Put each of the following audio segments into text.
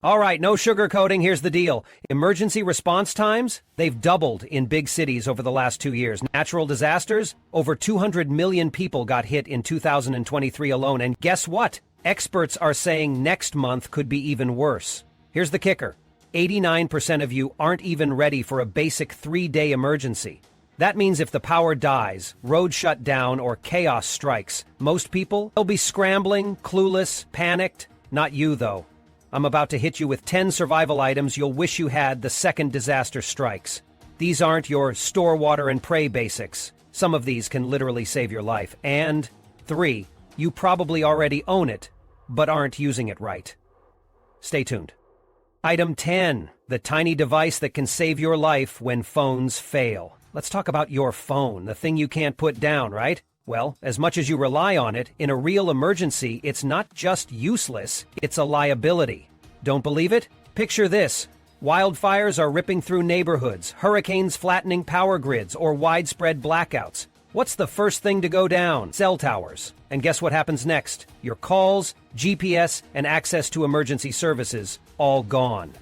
All right, no sugarcoating, here's the deal. Emergency response times, they've doubled in big cities over the last 2 years. Natural disasters, over 200 million people got hit in 2023 alone. And guess what? Experts are saying next month could be even worse. Here's the kicker. 89% of you aren't even ready for a basic 3-day emergency. That means if the power dies, roads shut down, or chaos strikes, most people will be scrambling, clueless, panicked. Not you, though. I'm about to hit you with 10 survival items you'll wish you had the second disaster strikes. These aren't your store water and pray basics. Some of these can literally save your life. And 3, you probably already own it, but aren't using it right. Stay tuned. Item 10, the tiny device that can save your life when phones fail. Let's talk about your phone, the thing you can't put down, right? Well, as much as you rely on it, in a real emergency, it's not just useless, it's a liability. Don't believe it? Picture this. Wildfires are ripping through neighborhoods, hurricanes flattening power grids, or widespread blackouts. What's the first thing to go down? Cell towers. And guess what happens next? Your calls, GPS, and access to emergency services, all gone.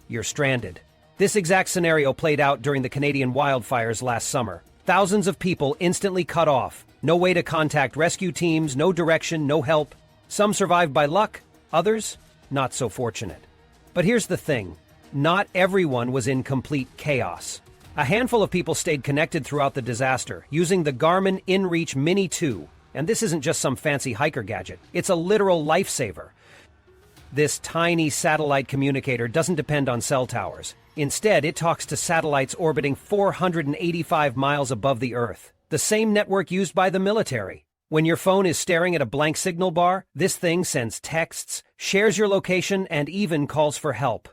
You're stranded. This exact scenario played out during the Canadian wildfires last summer. Thousands of people instantly cut off. No way to contact rescue teams, no direction, no help. Some survived by luck, others not so fortunate. But here's the thing. Not everyone was in complete chaos. A handful of people stayed connected throughout the disaster, using the Garmin InReach Mini 2. And this isn't just some fancy hiker gadget. It's a literal lifesaver. This tiny satellite communicator doesn't depend on cell towers. Instead, it talks to satellites orbiting 485 miles above the Earth. The same network used by the military. When your phone is staring at a blank signal bar, this thing sends texts, shares your location, and even calls for help.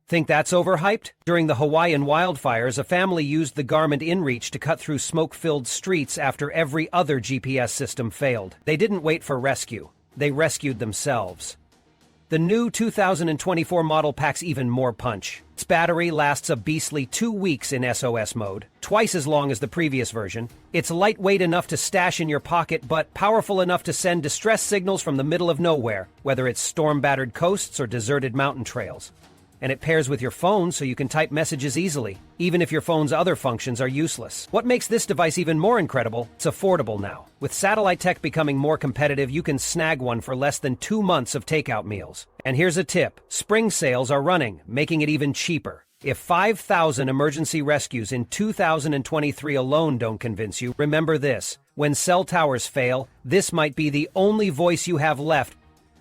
Think that's overhyped? During the Hawaiian wildfires, a family used the Garmin InReach to cut through smoke-filled streets after every other GPS system failed. They didn't wait for rescue. They rescued themselves. The new 2024 model packs even more punch. Its battery lasts a beastly 2 weeks in SOS mode, twice as long as the previous version. It's lightweight enough to stash in your pocket, but powerful enough to send distress signals from the middle of nowhere, whether it's storm-battered coasts or deserted mountain trails. And it pairs with your phone so you can type messages easily, even if your phone's other functions are useless. What makes this device even more incredible, it's affordable now. With satellite tech becoming more competitive, you can snag one for less than 2 months of takeout meals. And here's a tip. Spring sales are running, making it even cheaper. If 5,000 emergency rescues in 2023 alone don't convince you, remember this. When cell towers fail, this might be the only voice you have left.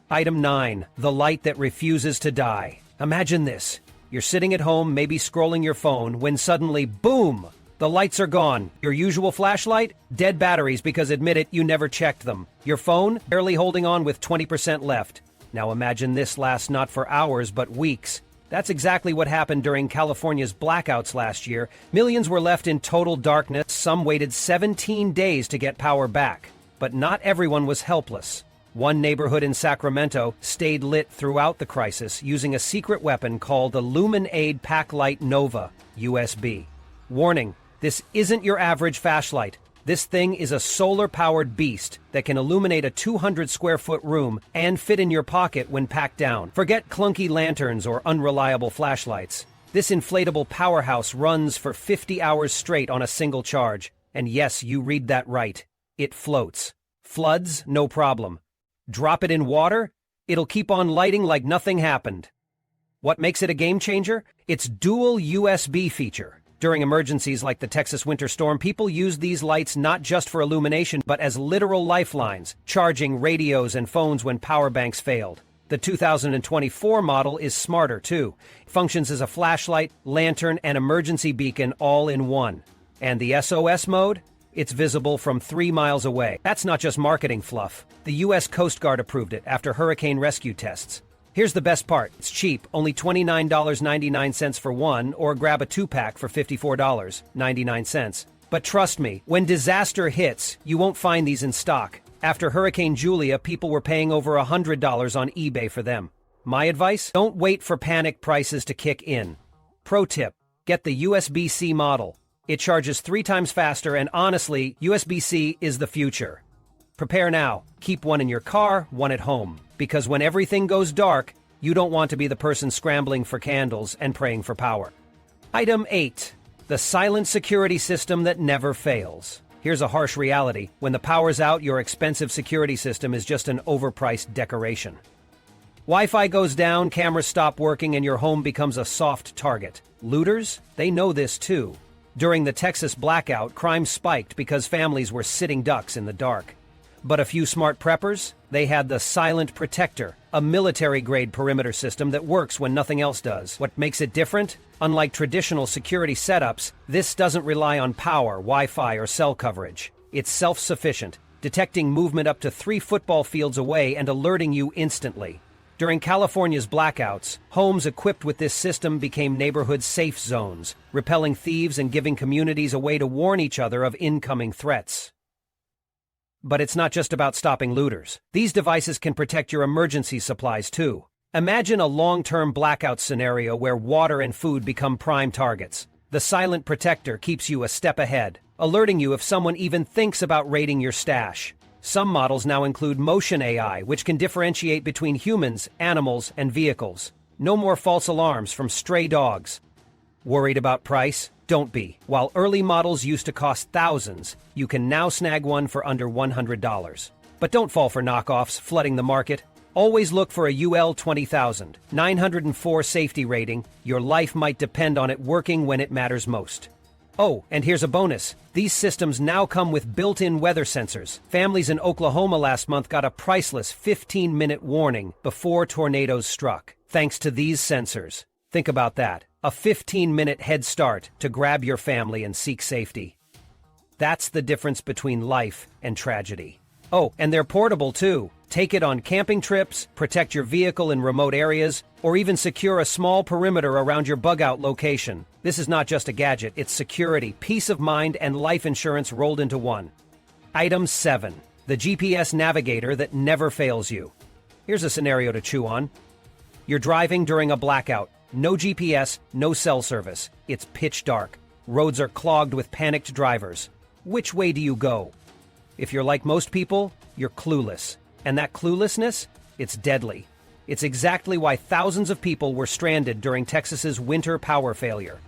Item 9, the light that refuses to die. Imagine this. You're sitting at home, maybe scrolling your phone, when suddenly, boom! The lights are gone. Your usual flashlight? Dead batteries because admit it, you never checked them. Your phone? Barely holding on with 20% left. Now imagine this lasts not for hours, but weeks. That's exactly what happened during California's blackouts last year. Millions were left in total darkness. Some waited 17 days to get power back. But not everyone was helpless. One neighborhood in Sacramento stayed lit throughout the crisis using a secret weapon called the LumenAid Packlight Nova USB. Warning, this isn't your average flashlight. This thing is a solar-powered beast that can illuminate a 200-square-foot room and fit in your pocket when packed down. Forget clunky lanterns or unreliable flashlights. This inflatable powerhouse runs for 50 hours straight on a single charge. And yes, you read that right. It floats. Floods? No problem. Drop it in water, it'll keep on lighting like nothing happened. What makes it a game changer? Its dual USB feature. During emergencies like the Texas winter storm, people used these lights not just for illumination, but as literal lifelines, charging radios and phones when power banks failed. The 2024 model is smarter, too. It functions as a flashlight, lantern, and emergency beacon all in one. And the SOS mode? It's visible from 3 miles away. That's not just marketing fluff. The U.S. Coast Guard approved it after hurricane rescue tests. Here's the best part. It's cheap, only $29.99 for one, or grab a 2-pack for $54.99. But trust me, when disaster hits, you won't find these in stock. After Hurricane Julia, people were paying over $100 on eBay for them. My advice? Don't wait for panic prices to kick in. Pro tip, get the USB-C model. It charges 3 times faster, and honestly, USB-C is the future. Prepare now. Keep one in your car, one at home. Because when everything goes dark, You don't want to be the person scrambling for candles and praying for power. Item 8. The silent security system that never fails. Here's a harsh reality. When the power's out, your expensive security system is just an overpriced decoration. Wi-Fi goes down, cameras stop working, and your home becomes a soft target. Looters? They know this too. During the Texas blackout, crime spiked because families were sitting ducks in the dark. But a few smart preppers? They had the Silent Protector, a military-grade perimeter system that works when nothing else does. What makes it different? Unlike traditional security setups, this doesn't rely on power, Wi-Fi, or cell coverage. It's self-sufficient, detecting movement up to 3 football fields away and alerting you instantly. During California's blackouts, homes equipped with this system became neighborhood safe zones, repelling thieves and giving communities a way to warn each other of incoming threats. But it's not just about stopping looters. These devices can protect your emergency supplies too. Imagine a long-term blackout scenario where water and food become prime targets. The Silent Protector keeps you a step ahead, alerting you if someone even thinks about raiding your stash. Some models now include motion AI, which can differentiate between humans, animals, and vehicles. No more false alarms from stray dogs. Worried about price? Don't be. While early models used to cost thousands, you can now snag one for under $100. But don't fall for knockoffs flooding the market. Always look for a UL 20000, 904 safety rating. Your life might depend on it working when it matters most. Oh, and here's a bonus. These systems now come with built-in weather sensors. Families in Oklahoma last month got a priceless 15-minute warning before tornadoes struck, thanks to these sensors. Think about that. A 15-minute head start to grab your family and seek safety. That's the difference between life and tragedy. Oh, and they're portable too. Take it on camping trips, protect your vehicle in remote areas, or even secure a small perimeter around your bug-out location. This is not just a gadget, it's security, peace of mind, and life insurance rolled into one. Item 7. The GPS navigator that never fails you. Here's a scenario to chew on. You're driving during a blackout. No GPS, no cell service. It's pitch dark. Roads are clogged with panicked drivers. Which way do you go? If you're like most people, you're clueless. And that cluelessness, it's deadly. It's exactly why thousands of people were stranded during Texas's winter power failure.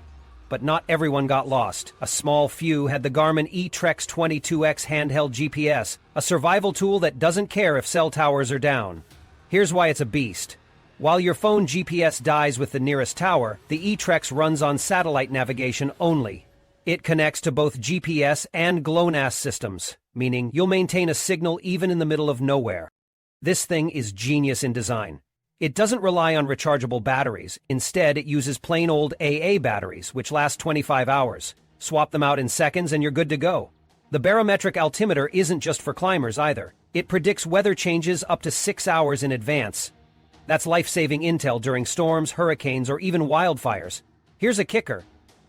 But not everyone got lost. A small few had the Garmin eTrex 22X handheld GPS, a survival tool that doesn't care if cell towers are down. Here's why it's a beast. While your phone GPS dies with the nearest tower, the eTrex runs on satellite navigation only. It connects to both GPS and GLONASS systems, meaning you'll maintain a signal even in the middle of nowhere. This thing is genius in design. It doesn't rely on rechargeable batteries. Instead, it uses plain old AA batteries, which last 25 hours. Swap them out in seconds and you're good to go. The barometric altimeter isn't just for climbers either. It predicts weather changes up to 6 hours in advance. That's life-saving intel during storms, hurricanes, or even wildfires. Here's a kicker.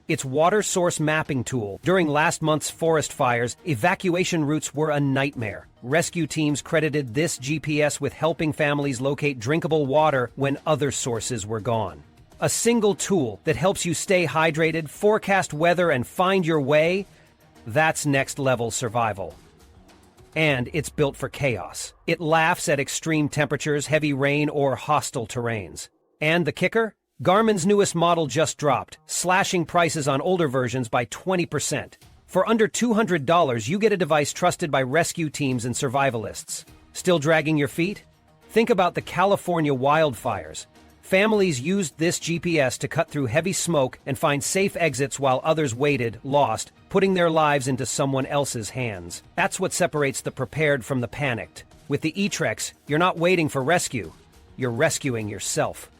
Its water source mapping tool. During last month's forest fires, evacuation routes were a nightmare. Rescue teams credited this GPS with helping families locate drinkable water when other sources were gone. A single tool that helps you stay hydrated, forecast weather, and find your way? That's next-level survival. And it's built for chaos. It laughs at extreme temperatures, heavy rain, or hostile terrains. And the kicker? Garmin's newest model just dropped, slashing prices on older versions by 20%. For under $200, you get a device trusted by rescue teams and survivalists. Still dragging your feet? Think about the California wildfires. Families used this GPS to cut through heavy smoke and find safe exits while others waited, lost, putting their lives into someone else's hands. That's what separates the prepared from the panicked. With the eTrex, you're not waiting for rescue. You're rescuing yourself.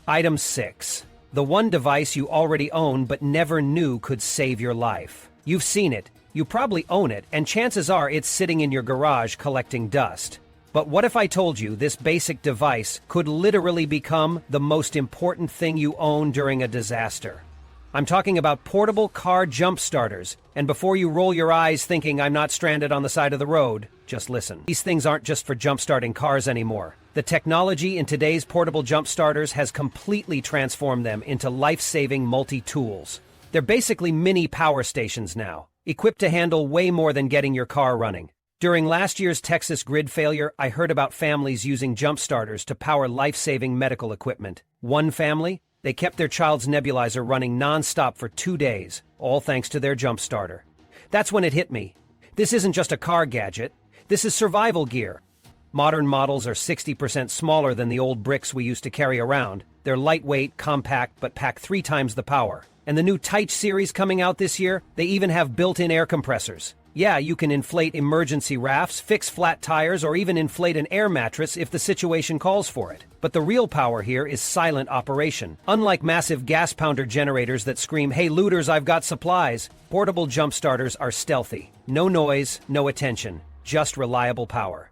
Item 6. The one device you already own but never knew could save your life. You've seen it, you probably own it, and chances are it's sitting in your garage collecting dust. But what if I told you this basic device could literally become the most important thing you own during a disaster? I'm talking about portable car jump starters. And before you roll your eyes thinking I'm not stranded on the side of the road, just listen. These things aren't just for jump-starting cars anymore. The technology in today's portable jump starters has completely transformed them into life-saving multi-tools. They're basically mini power stations now, equipped to handle way more than getting your car running. During last year's Texas grid failure, I heard about families using jump starters to power life-saving medical equipment. One family, they kept their child's nebulizer running non-stop for 2 days, all thanks to their jump starter. That's when it hit me. This isn't just a car gadget. This is survival gear. Modern models are 60% smaller than the old bricks we used to carry around. They're lightweight, compact, but pack 3 times the power. And the new Tyche series coming out this year, they even have built-in air compressors. Yeah, you can inflate emergency rafts, fix flat tires, or even inflate an air mattress if the situation calls for it. But the real power here is silent operation. Unlike massive gas pounder generators that scream, "Hey looters, I've got supplies," portable jump starters are stealthy. No noise, no attention, just reliable power.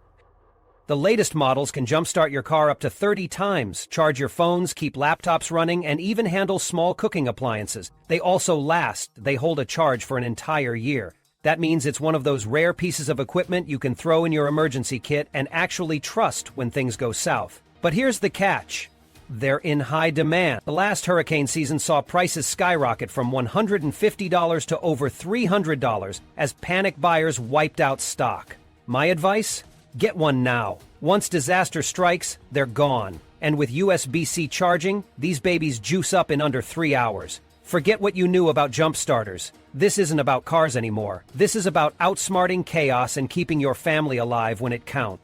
The latest models can jumpstart your car up to 30 times, charge your phones, keep laptops running, and even handle small cooking appliances. They also last. They hold a charge for an entire year. That means it's one of those rare pieces of equipment you can throw in your emergency kit and actually trust when things go south. But here's the catch. They're in high demand. The last hurricane season saw prices skyrocket from $150 to over $300 as panic buyers wiped out stock. My advice? Get one now. Once disaster strikes, they're gone. And with USB-C charging, these babies juice up in under 3 hours. Forget what you knew about jump starters. This isn't about cars anymore. This is about outsmarting chaos and keeping your family alive when it counts.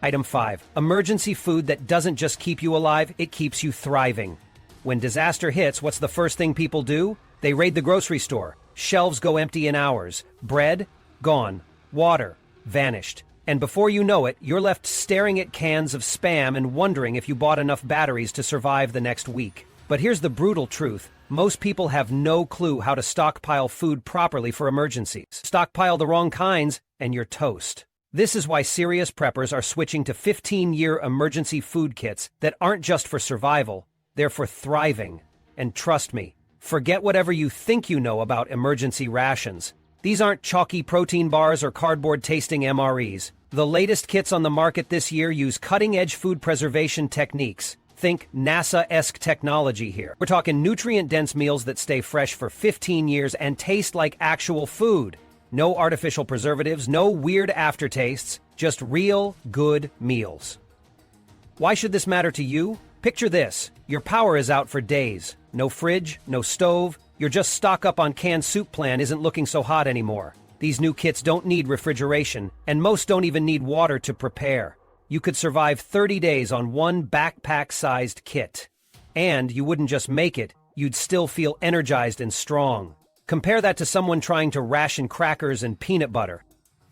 Item 5. Emergency food that doesn't just keep you alive, it keeps you thriving. When disaster hits, what's the first thing people do? They raid the grocery store. Shelves go empty in hours. Bread? Gone. Water? Vanished. And before you know it, you're left staring at cans of Spam and wondering if you bought enough batteries to survive the next week. But here's the brutal truth. Most people have no clue how to stockpile food properly for emergencies. Stockpile the wrong kinds, and you're toast. This is why serious preppers are switching to 15-year emergency food kits that aren't just for survival, they're for thriving. And trust me, forget whatever you think you know about emergency rations. These aren't chalky protein bars or cardboard-tasting MREs. The latest kits on the market this year use cutting-edge food preservation techniques. Think NASA-esque technology here. We're talking nutrient-dense meals that stay fresh for 15 years and taste like actual food. No artificial preservatives, no weird aftertastes, just real, good meals. Why should this matter to you? Picture this. Your power is out for days. No fridge, no stove. Your just stock up on canned soup plan isn't looking so hot anymore. These new kits don't need refrigeration, and most don't even need water to prepare. You could survive 30 days on one backpack-sized kit. And you wouldn't just make it, you'd still feel energized and strong. Compare that to someone trying to ration crackers and peanut butter.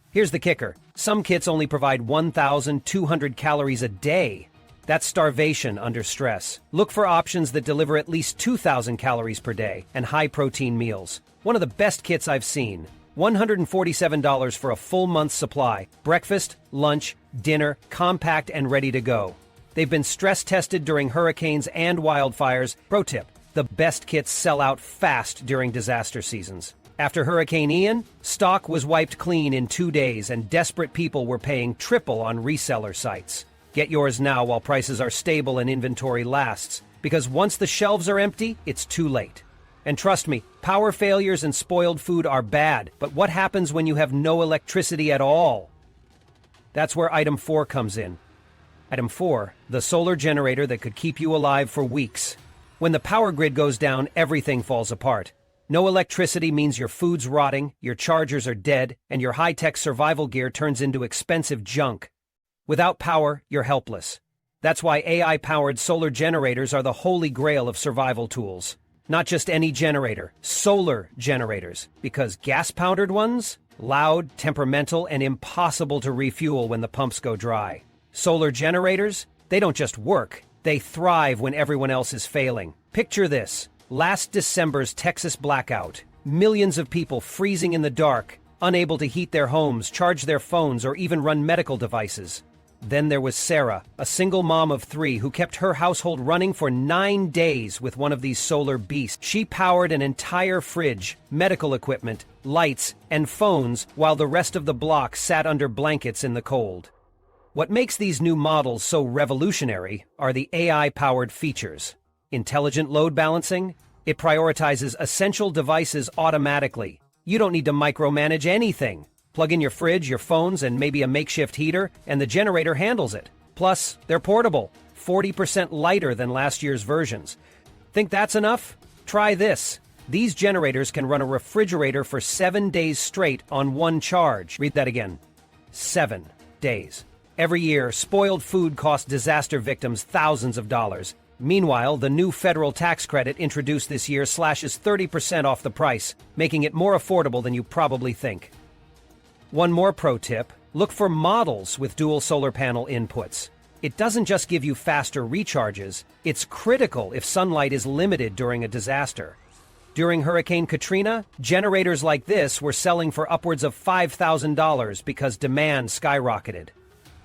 Here's the kicker. Some kits only provide 1,200 calories a day. That's starvation under stress. Look for options that deliver at least 2,000 calories per day and high-protein meals. One of the best kits I've seen. $147 for a full month's supply. Breakfast, lunch, dinner, compact and ready to go. They've been stress-tested during hurricanes and wildfires. Pro tip, the best kits sell out fast during disaster seasons. After Hurricane Ian, stock was wiped clean in 2 days and desperate people were paying triple on reseller sites. Get yours now while prices are stable and inventory lasts, because once the shelves are empty, it's too late. And trust me, power failures and spoiled food are bad, but what happens when you have no electricity at all? That's where item 4 comes in. Item 4, the solar generator that could keep you alive for weeks. When the power grid goes down, everything falls apart. No electricity means your food's rotting, your chargers are dead, and your high-tech survival gear turns into expensive junk. Without power, you're helpless. That's why AI-powered solar generators are the holy grail of survival tools. Not just any generator, solar generators, because gas-powered ones? Loud, temperamental, and impossible to refuel when the pumps go dry. Solar generators? They don't just work, they thrive when everyone else is failing. Picture this. Last December's Texas blackout. Millions of people freezing in the dark, unable to heat their homes, charge their phones, or even run medical devices. Then there was Sarah, a single mom of 3 who kept her household running for 9 days with one of these solar beasts. She powered an entire fridge, medical equipment, lights, and phones while the rest of the block sat under blankets in the cold. What makes these new models so revolutionary are the AI-powered features. Intelligent load balancing? It prioritizes essential devices automatically. You don't need to micromanage anything. Plug in your fridge, your phones, and maybe a makeshift heater, and the generator handles it. Plus, they're portable, 40% lighter than last year's versions. Think that's enough? Try this. These generators can run a refrigerator for 7 days straight on one charge. Read that again. 7 days. Every year, spoiled food costs disaster victims thousands of dollars. Meanwhile, the new federal tax credit introduced this year slashes 30% off the price, making it more affordable than you probably think. One more pro tip, look for models with dual solar panel inputs. It doesn't just give you faster recharges, it's critical if sunlight is limited during a disaster. During Hurricane Katrina, generators like this were selling for upwards of $5,000 because demand skyrocketed.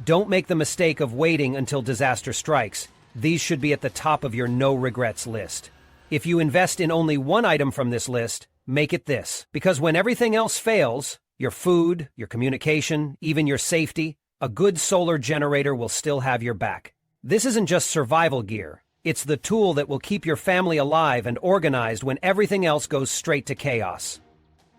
Don't make the mistake of waiting until disaster strikes. These should be at the top of your no-regrets list. If you invest in only one item from this list, make it this. Because when everything else fails, your food, your communication, even your safety, a good solar generator will still have your back. This isn't just survival gear. It's the tool that will keep your family alive and organized when everything else goes straight to chaos.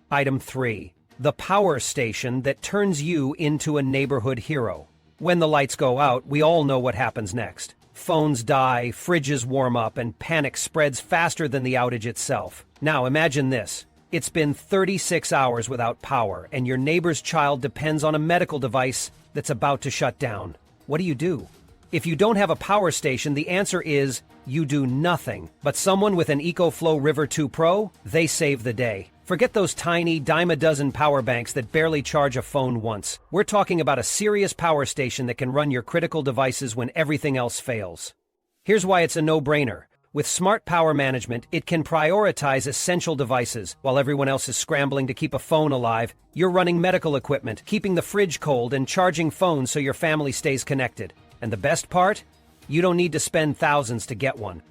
Item 3. The power station that turns you into a neighborhood hero. When the lights go out, we all know what happens next. Phones die, fridges warm up, and panic spreads faster than the outage itself. Now imagine this. It's been 36 hours without power, and your neighbor's child depends on a medical device that's about to shut down. What do? If you don't have a power station, the answer is you do nothing. But someone with an EcoFlow River 2 Pro, they save the day. Forget those tiny dime-a-dozen power banks that barely charge a phone once. We're talking about a serious power station that can run your critical devices when everything else fails. Here's why it's a no-brainer. With smart power management, it can prioritize essential devices. While everyone else is scrambling to keep a phone alive, you're running medical equipment, keeping the fridge cold, and charging phones so your family stays connected. And the best part? You don't need to spend thousands to get one.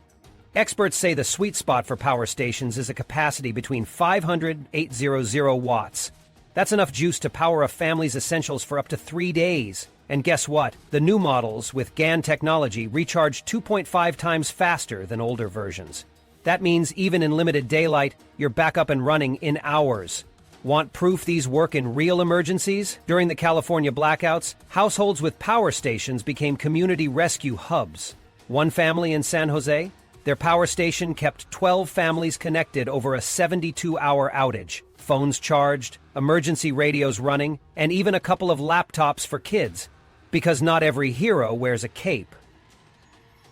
Experts say the sweet spot for power stations is a capacity between 500 and 800 watts. That's enough juice to power a family's essentials for up to 3 days. And guess what? The new models with GaN technology recharge 2.5 times faster than older versions. That means even in limited daylight, you're back up and running in hours. Want proof these work in real emergencies? During the California blackouts, households with power stations became community rescue hubs. One family in San Jose, their power station kept 12 families connected over a 72-hour outage. Phones charged, emergency radios running, and even a couple of laptops for kids. Because not every hero wears a cape.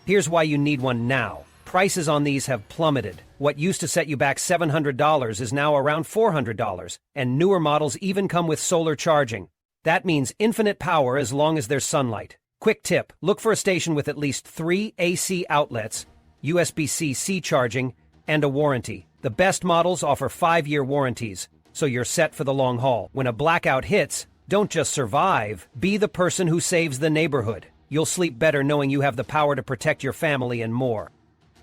Here's why you need one now. Prices on these have plummeted. What used to set you back $700 is now around $400, and newer models even come with solar charging. That means infinite power as long as there's sunlight. Quick tip, look for a station with at least 3 AC outlets, USB-C charging, and a warranty. The best models offer 5-year warranties, so you're set for the long haul. When a blackout hits, don't just survive, be the person who saves the neighborhood. You'll sleep better knowing you have the power to protect your family and more.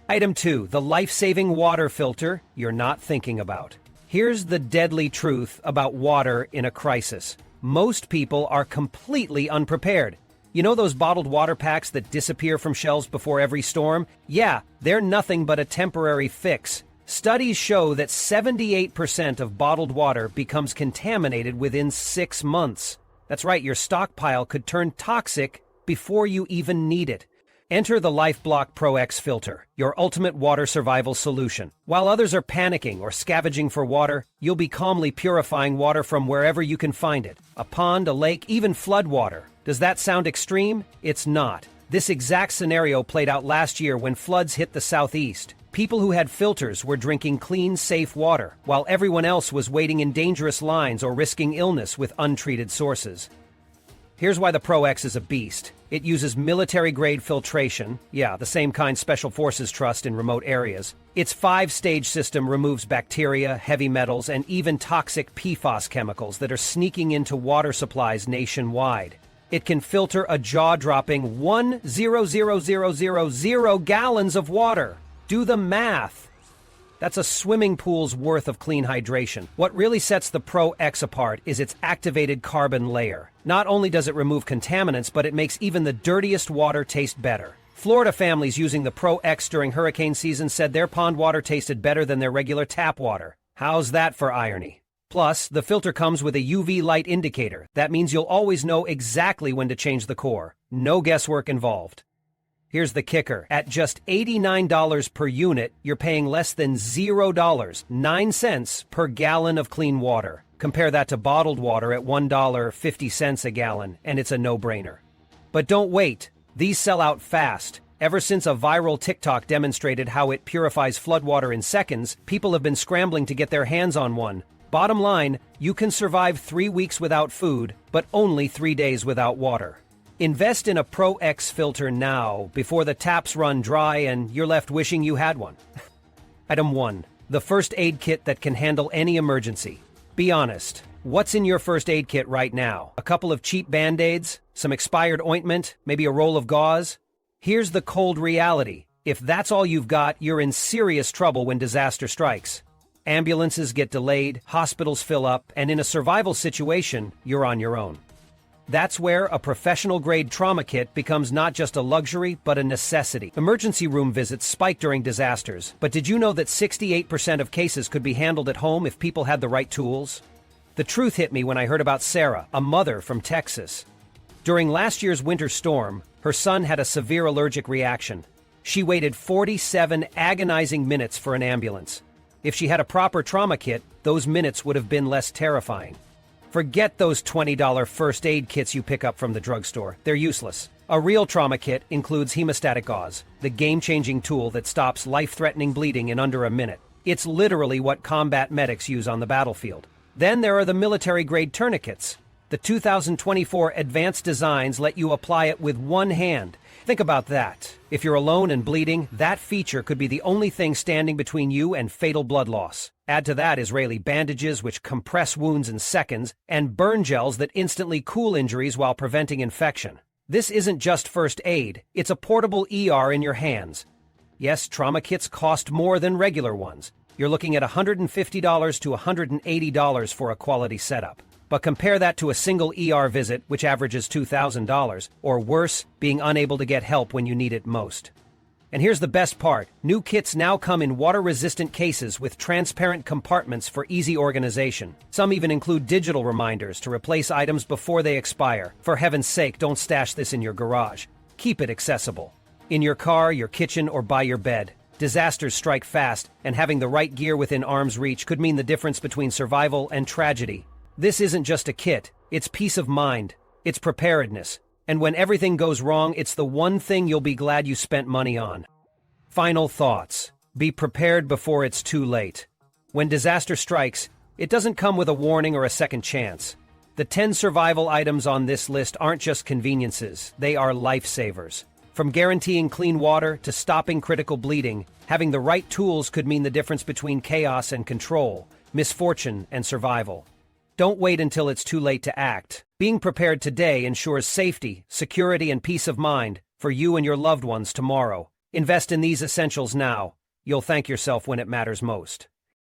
Item 2, the life-saving water filter you're not thinking about. Here's the deadly truth about water in a crisis. Most people are completely unprepared. You know those bottled water packs that disappear from shelves before every storm? Yeah, they're nothing but a temporary fix. Studies show that 78% of bottled water becomes contaminated within 6 months. That's right, your stockpile could turn toxic before you even need it. Enter the LifeBlock Pro X filter, your ultimate water survival solution. While others are panicking or scavenging for water, you'll be calmly purifying water from wherever you can find it. A pond, a lake, even flood water. Does that sound extreme? It's not. This exact scenario played out last year when floods hit the southeast. People who had filters were drinking clean, safe water, while everyone else was waiting in dangerous lines or risking illness with untreated sources. Here's why the Pro X is a beast. It uses military-grade filtration, the same kind Special Forces trust in remote areas. Its 5-stage system removes bacteria, heavy metals, and even toxic PFAS chemicals that are sneaking into water supplies nationwide. It can filter a jaw-dropping 1,000,000 gallons of water. Do the math. That's a swimming pool's worth of clean hydration. What really sets the Pro X apart is its activated carbon layer. Not only does it remove contaminants, but it makes even the dirtiest water taste better. Florida families using the Pro X during hurricane season said their pond water tasted better than their regular tap water. How's that for irony? Plus, the filter comes with a UV light indicator. That means you'll always know exactly when to change the core. No guesswork involved. Here's the kicker. At just $89 per unit, you're paying less than $0, 9 cents per gallon of clean water. Compare that to bottled water at $1.50 a gallon, and it's a no-brainer. But don't wait. These sell out fast. Ever since a viral TikTok demonstrated how it purifies floodwater in seconds, people have been scrambling to get their hands on one. Bottom line, you can survive 3 weeks without food, but only 3 days without water. Invest in a Pro X filter now, before the taps run dry and you're left wishing you had one. Item 1. The first aid kit that can handle any emergency. Be honest. What's in your first aid kit right now? A couple of cheap Band-Aids? Some expired ointment? Maybe a roll of gauze? Here's the cold reality. If that's all you've got, you're in serious trouble when disaster strikes. Ambulances get delayed, hospitals fill up, and in a survival situation, you're on your own. That's where a professional-grade trauma kit becomes not just a luxury, but a necessity. Emergency room visits spike during disasters, but did you know that 68% of cases could be handled at home if people had the right tools? The truth hit me when I heard about Sarah, a mother from Texas. During last year's winter storm, her son had a severe allergic reaction. She waited 47 agonizing minutes for an ambulance. If she had a proper trauma kit, those minutes would have been less terrifying. Forget those $20 first aid kits you pick up from the drugstore. They're useless. A real trauma kit includes hemostatic gauze, the game-changing tool that stops life-threatening bleeding in under a minute. It's literally what combat medics use on the battlefield. Then there are the military-grade tourniquets. The 2024 advanced designs let you apply it with one hand. Think about that. If you're alone and bleeding, that feature could be the only thing standing between you and fatal blood loss. Add to that Israeli bandages which compress wounds in seconds, and burn gels that instantly cool injuries while preventing infection. This isn't just first aid, it's a portable ER in your hands. Yes, trauma kits cost more than regular ones. You're looking at $150 to $180 for a quality setup. But compare that to a single ER visit, which averages $2,000, or worse, being unable to get help when you need it most. And here's the best part. New kits now come in water-resistant cases with transparent compartments for easy organization. Some even include digital reminders to replace items before they expire. For heaven's sake, don't stash this in your garage. Keep it accessible. In your car, your kitchen, or by your bed. Disasters strike fast, and having the right gear within arm's reach could mean the difference between survival and tragedy. This isn't just a kit, it's peace of mind, it's preparedness, and when everything goes wrong, it's the one thing you'll be glad you spent money on. Final thoughts. Be prepared before it's too late. When disaster strikes, it doesn't come with a warning or a second chance. The 10 survival items on this list aren't just conveniences, they are lifesavers. From guaranteeing clean water to stopping critical bleeding, having the right tools could mean the difference between chaos and control, misfortune and survival. Don't wait until it's too late to act. Being prepared today ensures safety, security, and peace of mind for you and your loved ones tomorrow. Invest in these essentials now. You'll thank yourself when it matters most.